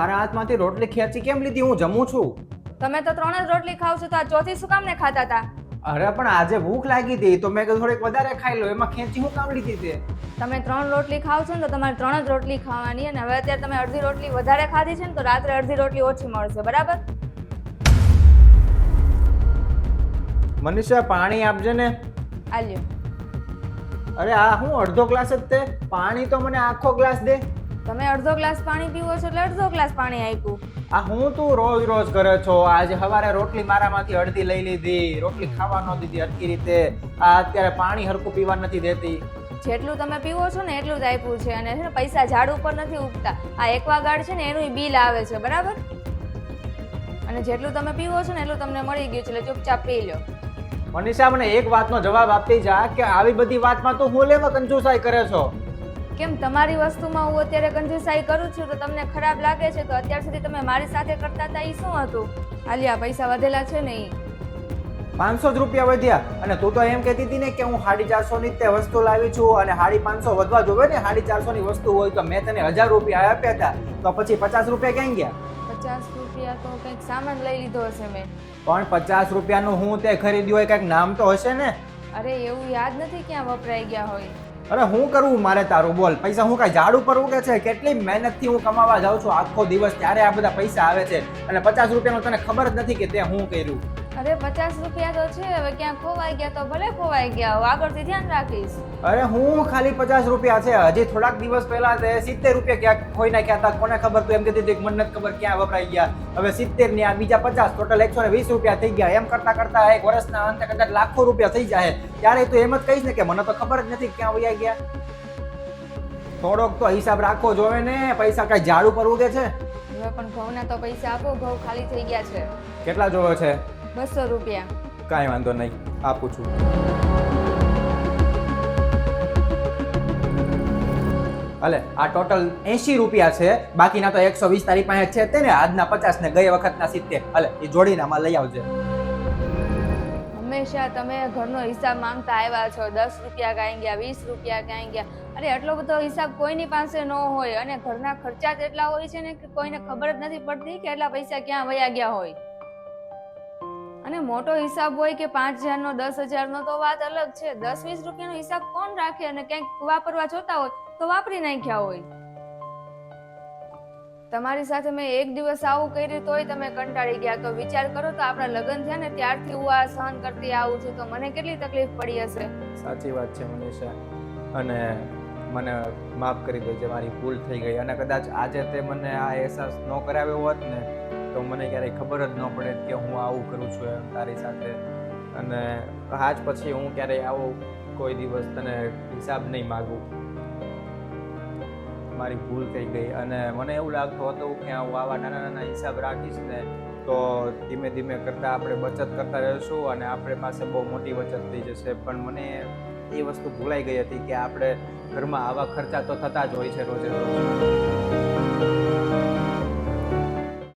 મારા હાથમાંથી રોટલી ખેંચી કેમ લીધી? હું જમું છું. તમે તો 3 જ રોટલી ખાવ છો તો આ ચોથી શું કામ ને ખાતા હતા? અરે પણ આજે ભૂખ લાગી હતી તો મેં કીધું થોડીક વધારે ખાઈ લો, એમાં ખેંચી હું કામ લીધી તે? તમે 3 રોટલી ખાવ છો ને તો તમારે 3 જ રોટલી ખાવાની, અને હવે અત્યારે તમે અડધી રોટલી વધારે ખાધી છે ને તો રાત્રે અડધી રોટલી ઓછી મળશે, બરાબર? મનીષા પાણી આપજે ને. આલ્યો. અરે આ હું અડધો ગ્લાસ જ તે પાણી, તો મને આખો ગ્લાસ દે. તમે અડધો ગ્લાસ પાણી પીવો છો એટલે અડધો ગ્લાસ પાણી આપ્યું. આ હું તું રોજ રોજ કરે છો? આજે સવારે રોટલી મારામાંથી અડધી લઈ લીધી, રોટલી ખાવા ન દીધી હરખી રીતે. આ અત્યારે પાણી હરખું પીવા નથી દેતી. જેટલું તમે પીવો છો ને એટલું જ આપ્યું છે, અને છે ને પૈસા ઝાડ ઉપર નથી ઉગતા. આ એક્વાગાર્ડ છે ને એનું બિલ આવે છે, બરાબર? અને જેટલું તમે પીવો છો ને એટલું તમને મળી ગયું છે, એટલે ચૂપચાપ પી લો. મનીષા મને એક વાતનો જવાબ આપતી જા કે આવી બધી વાતમાં તો હું લેવા કંજૂસાઈ કરે છો? કેમ તમારી વસ્તુમાં હું અત્યારે કંજૂસાઈ કરું છું તો તમને ખરાબ લાગે છે? તો અત્યાર સુધી તમે મારી સાથે કરતા હતા એ શું હતું? આલિયા, પૈસા વધેલા છે ને ઈ 500 જ રૂપિયા વધ્યા. અને તું તો એમ કહેતી હતી ને કે હું 450 ની તે વસ્તુ લાવી છું અને 550 વધવા જોવે ને. 450 ની વસ્તુ હોય તો મેં તને 1000 રૂપિયા આપ્યા હતા, તો પછી 50 રૂપિયા ક્યાં ગયા? 50 રૂપિયા તો કંઈક સામાન લઈ લીધો હશે મેં. પણ 50 રૂપિયાનું હું તે ખરીદ્યું હોય, કંઈક નામ તો હશે ને? અરે એવું યાદ નથી ક્યાં વપરાઈ ગયા હોય. અરે હું કરવું મારે તારું? બોલ. પૈસા હું કાંઈ ઝાડ ઉપર ઉગે છે? કેટલી મહેનતથી હું કમાવા જાઉં છું આખો દિવસ, ત્યારે આ બધા પૈસા આવે છે, અને 50 રૂપિયાનું તને ખબર જ નથી કે તે હું કર્યું. અરે 50 રૂપિયા તો છે, હવે ક્યાં ખોવાઈ ગયા તો ભલે ખોવાઈ ગયા, હું આગળથી ધ્યાન રાખીશ. અરે હું ખાલી 50 રૂપિયા છે? હજી થોડાક દિવસ પહેલા તે 70 રૂપિયા ક્યાંક ખોઈ નાખ્યા હતા. કોને ખબર? તું એમ કહેતી હતી કે મને નથી ખબર ક્યાં વપરાઈ ગયા. હવે 70 ની આ બીજા 50, ટોટલ 120 રૂપિયા થઈ ગયા. એમ કરતા કરતા એક વર્ષના અંતે કદાચ લાખો રૂપિયા થઈ જાય. ત્યારે તું એમ જ કહીશ ને કે મને તો ખબર જ નથી ક્યાં વયા ગયા. થોડોક તો હિસાબ રાખવો જોવે ને. પૈસા કઈ ઝાડ ઉપર ઉગે છે? હવે પણ ઘઉંના તો પૈસા આપો, ઘઉં ખાલી થઈ ગયા છે. કેટલા જોવે છે? 200 રૂપિયા. કાંઈ વાંધો નહીં, આપું છું. ભલે આ ટોટલ 80 રૂપિયા છે, બાકીના તો 120 તારી પાસે છે તે ને. આજના 50 ને ગઈ વખતના 70. ભલે એ જોડીને આમાં લઈ આવજે. હંમેશા તમે ઘરનો હિસાબ માંગતા આવ્યા છો. 10 રૂપિયા ક્યાં ગયા, 20 રૂપિયા ક્યાં ગયા? અરે આટલો બધો હિસાબ કોઈની પાસે ન હોય, અને ઘરના ખર્ચા જ એટલા હોય છે ને કે કોઈને ખબર જ નથી પડતી કે એટલા પૈસા ક્યાં વયા ગયા હોય. અને મોટો હિસાબ હોય કે 5000 નો, 10000 નો તો વાત અલગ છે. 10-20 રૂપિયાનો હિસાબ કોણ રાખે? અને ક્યાંક વાપરવા જોતા હોય તો વાપરી નાખ્યા હોય. તમારી સાથે મેં એક દિવસ આવું કર્યું તોય તમે કંટાળી ગયા. તો વિચાર કરો, તો આપણા લગ્ન થયા ને ત્યારથી હું આ સહન કરતી આવું છું, તો મને કેટલી તકલીફ પડી હશે. સાચી વાત છે મનીષા, અને મને માફ કરી દેજે, મારી ભૂલ થઈ ગઈ. અને કદાચ આજે તે મને આ અહેસાસ ન કરાવ્યો હોત ને તો મને ક્યારેય ખબર જ ન પડે કે હું આવું કરું છું એમ તારી સાથે. અને આજ પછી હું ક્યારેય આવો કોઈ દિવસ તને હિસાબ નહીં માગું. મારી ભૂલ થઈ ગઈ. અને મને એવું લાગતું હતું કે હું આવા નાના નાના હિસાબ રાખીશ ને તો ધીમે ધીમે કરતાં આપણે બચત કરતા રહીશું અને આપણે પાસે બહુ મોટી બચત થઈ જશે. પણ મને એ વસ્તુ ભૂલાઈ ગઈ હતી કે આપણે ઘરમાં આવા ખર્ચા તો થતા જ હોય છે રોજે રોજ.